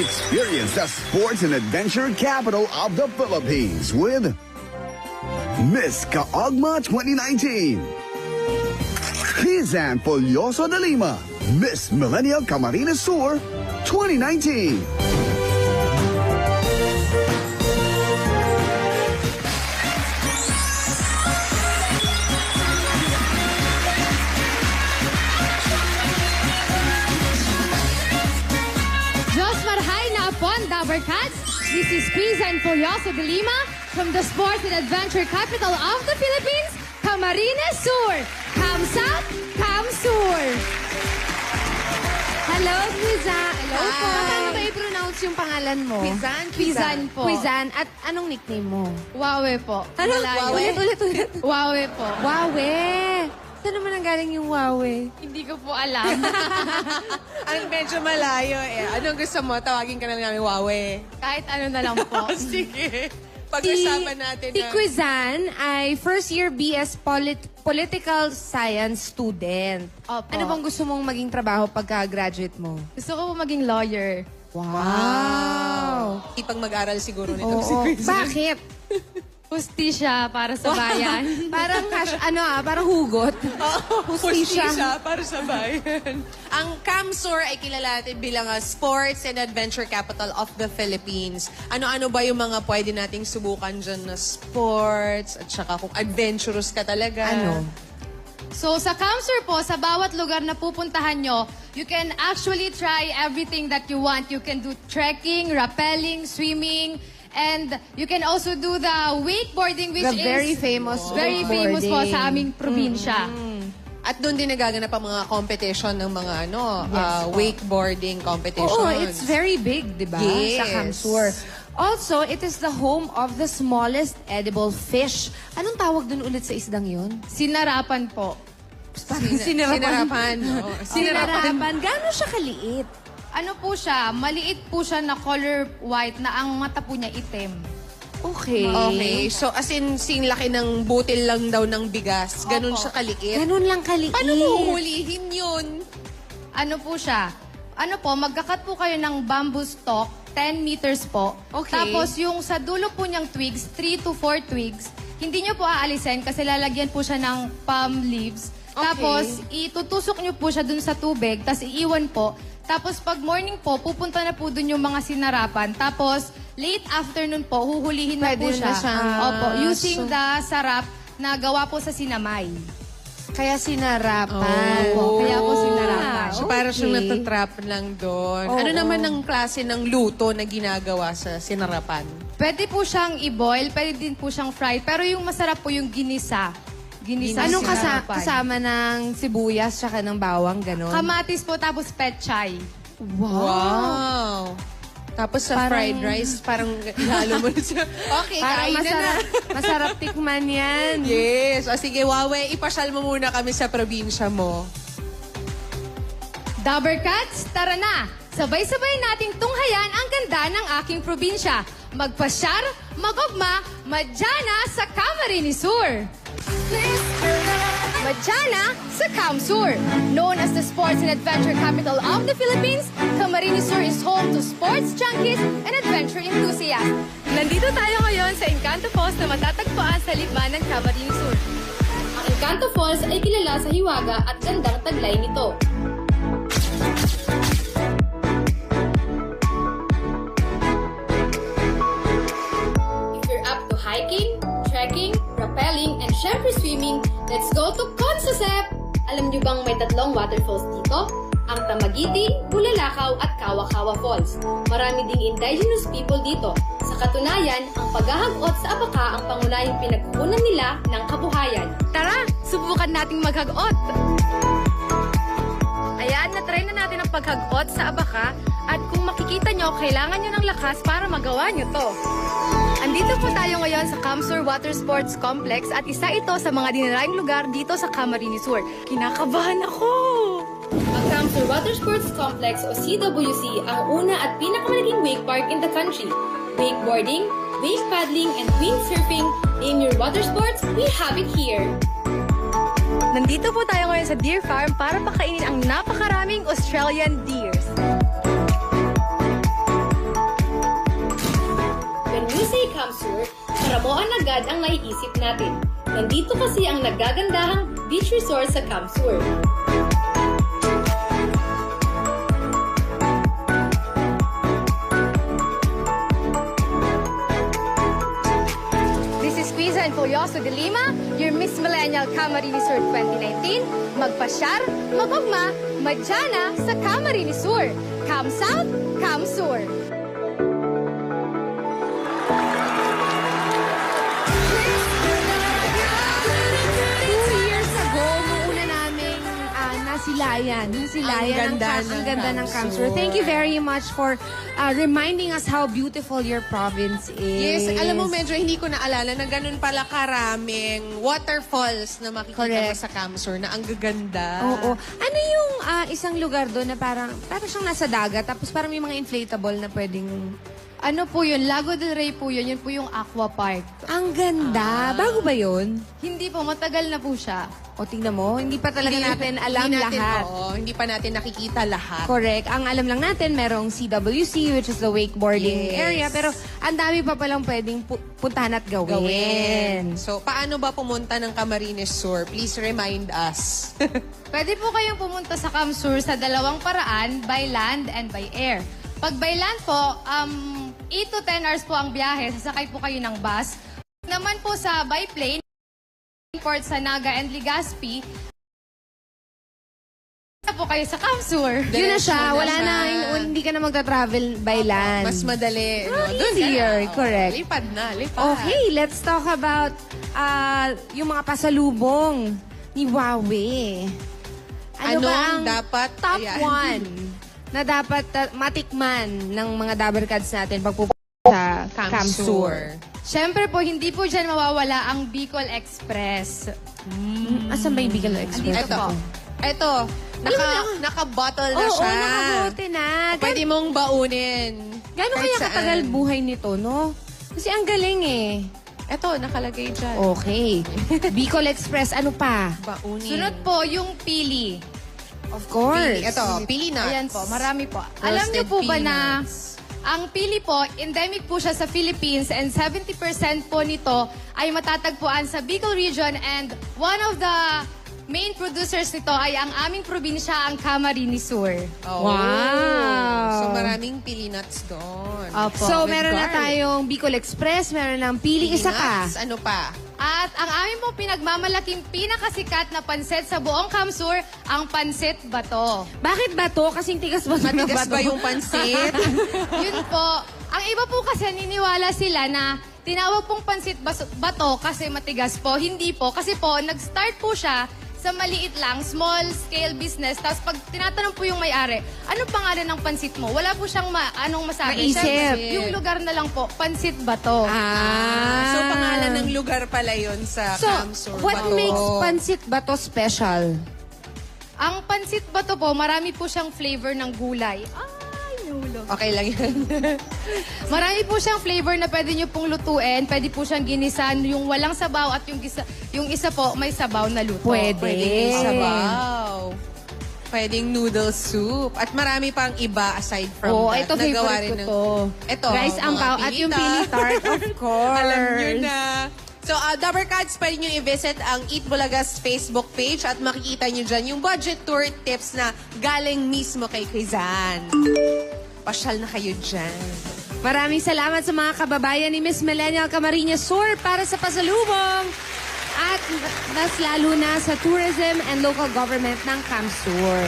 Experience the sports and adventure capital of the Philippines with Miss Kaogma 2019. Kizan Folyoso de Lima, Miss Millennial Camarines Sur 2019. Cats. This is Kizan Folyoso de Lima from the Sports and Adventure Capital of the Philippines, Camarines Sur. Kamsat, Kamsur. Hello, Quizan. Hello po. Paano ba i-pronounce yung pangalan mo? Quizan po. Quizan. At anong nickname mo? Wawe po. Ano? Malayo. Ulit. Wawe po. Wawe. Saan naman ang galing yung Wawe? Hindi ko po alam. Ang medyo malayo eh. Anong gusto mo? Tawagin ka na lang namin Wawe. Kahit ano na lang po. Sige. Pag-usapan natin Si Quizan ay first-year BS Political Science student. Opo. Ano bang gusto mong maging trabaho pagka-graduate mo? Gusto ko po maging lawyer. Wow! Ipang mag-aral siguro nito si Oo. Quizan. Bakit? Hustisya para sa bayan. Parang parang hugot. Hustisya para sa bayan. Ang CAMSUR ay kilala natin bilang Sports and Adventure Capital of the Philippines. Ano-ano ba yung mga pwede nating subukan dyan na sports at saka kung adventurous ka talaga? Ano? So, sa CAMSUR po, sa bawat lugar na pupuntahan nyo, you can actually try everything that you want. You can do trekking, rappelling, swimming, and you can also do the wakeboarding, which The very famous very famous po wakeboarding. sa aming probinsya. At doon din nagaganap ang mga competition ng mga wakeboarding competitions. Oo, it's very big, di ba? Yes. Sa CAMSUR. Also, it is the home of the smallest edible fish. Anong tawag dun ulit sa isdang yun? Sinarapan po. Sinarapan. Oo. Sinarapan. Gano'n siya kaliit? Ano po siya, maliit po siya na color white na ang mata po niya itim. Okay. Okay. So, as in, laki ng butil lang daw ng bigas. Ganun Opo. siya kaliit. Ganun lang kaliit. Paano mo huhulihin yun? Ano po siya? Ano po, magkakat po kayo ng bamboo stalk, 10 meters po. Okay. Tapos yung sa dulo po niyang twigs, 3 to 4 twigs, hindi niyo po aalisin kasi lalagyan po siya ng palm leaves. Okay. Tapos itutusok niyo po siya dun sa tubig, tapos iiwan po. Tapos pag morning po, pupunta na po dun yung mga sinarapan. Tapos late afternoon po, huhulihin na Pwede po na siya. siya. Opo, using the sarap na gawa po sa sinamay. Kaya sinarapan. Opo, kaya po sinarapan. So, para siyang natatrap lang doon. Oo. Ano naman ang klase ng luto na ginagawa sa sinarapan? Pwede po siyang i-boil, pwede din po siyang fry. Pero yung masarap po yung ginisa. Ginisa Anong sinarapan. kasama ng sibuyas tsaka ng bawang, gano'n? Kamatis po, tapos pechay. Wow! Tapos sa Parang- fried rice, parang ihalo mo na siya. Okay, Parang kain na. masarap tikman yan. Yes. O sige, Wawe, ipasyal mo muna kami sa probinsya mo. Dabber Cats, tara na! Sabay-sabay nating tunghayan ang ganda ng aking probinsya. Magpasyar, magugma, madyana sa Camarines Sur. Madyana sa CAMSUR. Known as the Sports and Adventure Capital of the Philippines, Camarines Sur is home to sports junkies and adventure enthusiasts. Nandito tayo ngayon sa Encanto Falls na matatagpuan sa libman ng Camarines Sur. Ang Encanto Falls ay kilala sa hiwaga at gandang taglay nito. If you're up to hiking, trekking, rappelling, and syempre swimming, let's go to Consosep! Alam niyo bang may tatlong waterfalls dito? Ang Tamagiti, Bulalakaw at Kawa-Kawa Falls. Marami ding indigenous people dito. Sa katunayan, ang paghahagot sa abaka ang pangunahing pinagkukunan nila ng kabuhayan. Tara, subukan nating maghagot! Ayan, na-try na natin ang paghagot sa abaka at kung makikita nyo, kailangan nyo ng lakas para magawa nyo to. Andito po tayo ngayon sa CAMSUR Water Sports Complex at isa ito sa mga dinaraing lugar dito sa Camarines Sur. Kinakabahan ako! Ang CAMSUR Water Sports Complex o CWC ang una at pinakamalaking wake park in the country. Wakeboarding, wake paddling, and windsurfing, name your water sports, we have it here. Nandito po tayo ngayon sa Deer Farm para pakainin ang napakaraming Australian deers. Camsur, Karamoan agad ang naiisip natin. Nandito kasi ang nagagandahang beach resort sa Camsur. This is Quiza and Folioso de Lima, your Miss Millennial Camarines Sur 2019. Magpasyar, magugma, madyana sa Camarines Sur. Cam South, Cam Sur. 2 years ago, nung una namin nasilayan ang ganda ng Camsur. Thank you very much for reminding us how beautiful your province is. Yes, alam mo, medyo hindi ko naalala na ganun pala karaming waterfalls na makikita mo Correct. sa Camsur na ang gaganda. Oo. Ano yung isang lugar doon na parang siyang nasa dagat, tapos parang may mga inflatable na pwedeng... Ano po yun? Lago del Rey po yun. Yun po yung aqua park. Ang ganda. Bago ba yun? Hindi po, matagal na po siya. O tingnan mo, hindi pa talaga natin alam hindi natin, lahat. Oo, hindi pa natin nakikita lahat. Correct. Ang alam lang natin, merong CWC, which is the wakeboarding Yes. area. Pero ang dami pa palang pwedeng puntahan at gawin. So, paano ba pumunta ng Camarines Sur? Please remind us. Pwede po kayong pumunta sa Camsur sa dalawang paraan, by land and by air. Pag by land po, 8 to 10 hours po ang biyahe. Sasakay po kayo ng bus. Naman po sa by plane, port sa Naga and Legazpi, na po kayo sa Camsur. Yun na siya. Diretso Wala na, hindi ka na magta-travel by land. Mas madali. Easier, correct. Lipad na, lipad. Okay, let's talk about yung mga pasalubong ni Huawei. Ano ba ang dapat top ayan. 1 na dapat matikman ng mga Dabarkads natin pag pupunta sa Camsur? Siyempre po, hindi po dyan mawawala ang Bicol Express. Asan ba yung Bicol Express? Ito, naka-bottle na Oo, siya. nakabote na. Pwede mong baunin. Gano'n Kahit kaya saan. katagal buhay nito, no? Kasi ang galing eh. Ito, nakalagay dyan. Okay. Bicol Express, ano pa? Baunin. Sunod po, yung pili. Of course. Ito, pili nuts. Ayan po, marami po. Alam niyo po ba na ang pili po, endemic po siya sa Philippines and 70% po nito ay matatagpuan sa Bicol region and one of the main producers nito ay ang aming probinsya, ang Camarines Sur. Oh. Wow. So, maraming pili nuts doon. Opo. So, With meron na garlic. tayong Bicol Express, meron ng Pili, isa ka. Nuts. Ano pa? At ang aming po pinagmamalaking pinakasikat na pansit sa buong Camsur, ang Pansit Bato. Bakit ba to? Kasing tigas ba ito na Matigas ba yung pansit? Yun po. Ang iba po kasi niniwala sila na tinawag pong Pansit Bato kasi matigas po. Hindi po. Kasi po, nag-start po siya sa maliit lang, small scale business. Tapos pag tinatanong po yung may-ari, ano pangalan ng pansit mo? Wala po siyang anong masabi. Maisip. Siyempre, yung lugar na lang po, Pansit Bato. So, pangalan ng lugar pala yun sa So, Camsur. what Bato. makes Pansit Bato special? Ang Pansit Bato po, marami po siyang flavor ng gulay. Ay, nahulog. Okay lang yan. Marami po siyang flavor na pwede nyo pong lutuin. Pwede po siyang ginisan, yung walang sabaw at yung isa po may sabaw na luto. Pwede. Pwedeng sabaw. Pwedeng noodle soup. At marami pang iba aside from Oh, that. ito Nagawa favorite rin ko to. Ito. Rice mga ampaw at yung pilita. pili tart, of course. Alam nyo na. So, Dabarkads, pwede nyo i-visit ang Eat Bulaga's Facebook page at makikita nyo dyan yung budget tour tips na galing mismo kay Quizan. Pasyal na kayo dyan. Maraming salamat sa mga kababayan ni Miss Millennial Camarines Sur para sa pasalubong. At mas lalo na sa tourism and local government ng Camsur.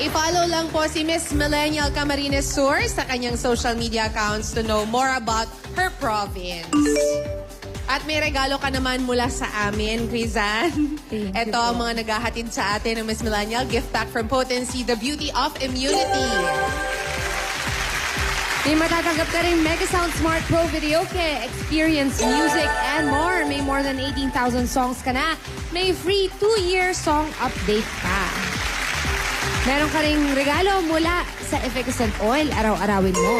I-follow lang po si Miss Millennial Camarines Sur sa kanyang social media accounts to know more about her province. At may regalo ka naman mula sa amin, Quizan. Thank you Ito po. ang mga naghahatid sa atin ng Miss Millennial gift pack from Potency, the beauty of immunity. May matatanggap ka rin Mega Sound Smart Pro Videoke, experience music and more. May more than 18,000 songs ka na. May free 2-year song update pa. Meron ka ring regalo mula sa Efficacent Oil. Araw-arawin mo.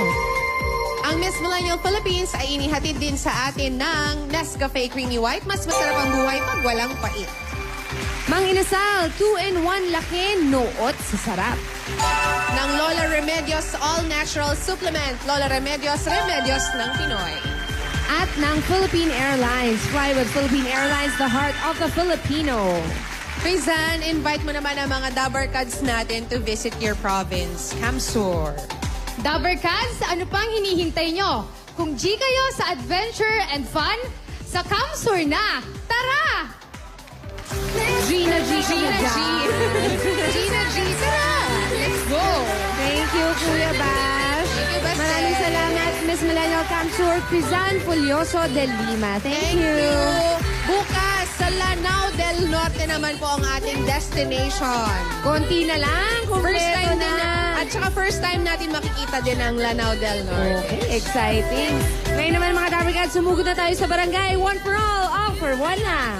Ang Miss Millennial Philippines ay inihatid din sa atin ng Nescafe Creamy White. Mas masarap ang buhay pag walang pait. Mang Inasal, 2-in-1 laki, noot sa sarap. Ng Lola Remedios All Natural Supplement. Lola Remedios, Remedios ng Pinoy. at ng Philippine Airlines. Fly with Philippine Airlines, the heart of the Filipino. Rizan, invite mo naman ang mga Dabarkads natin to visit your province, Camsur. Dabarkads, ano pang hinihintay nyo? Kung G kayo sa adventure and fun, sa Camsur na! Tara! Gina G. Gina G. Gina G, tara! Let's go! Thank you, Kuya Bash. Thank you, Bash. Maraming salamat, Miss Millennial Camsur, Crizan Fulioso de Lima. Thank you. Bukas, sa Lanao del Norte naman po ang ating destination. Konti na lang, First kumpleto time din na. at saka first time natin makikita din ang Lanao del Norte. Okay, exciting. Ngayon naman mga Dabarkads, sumugod na tayo sa barangay. One for all for one na.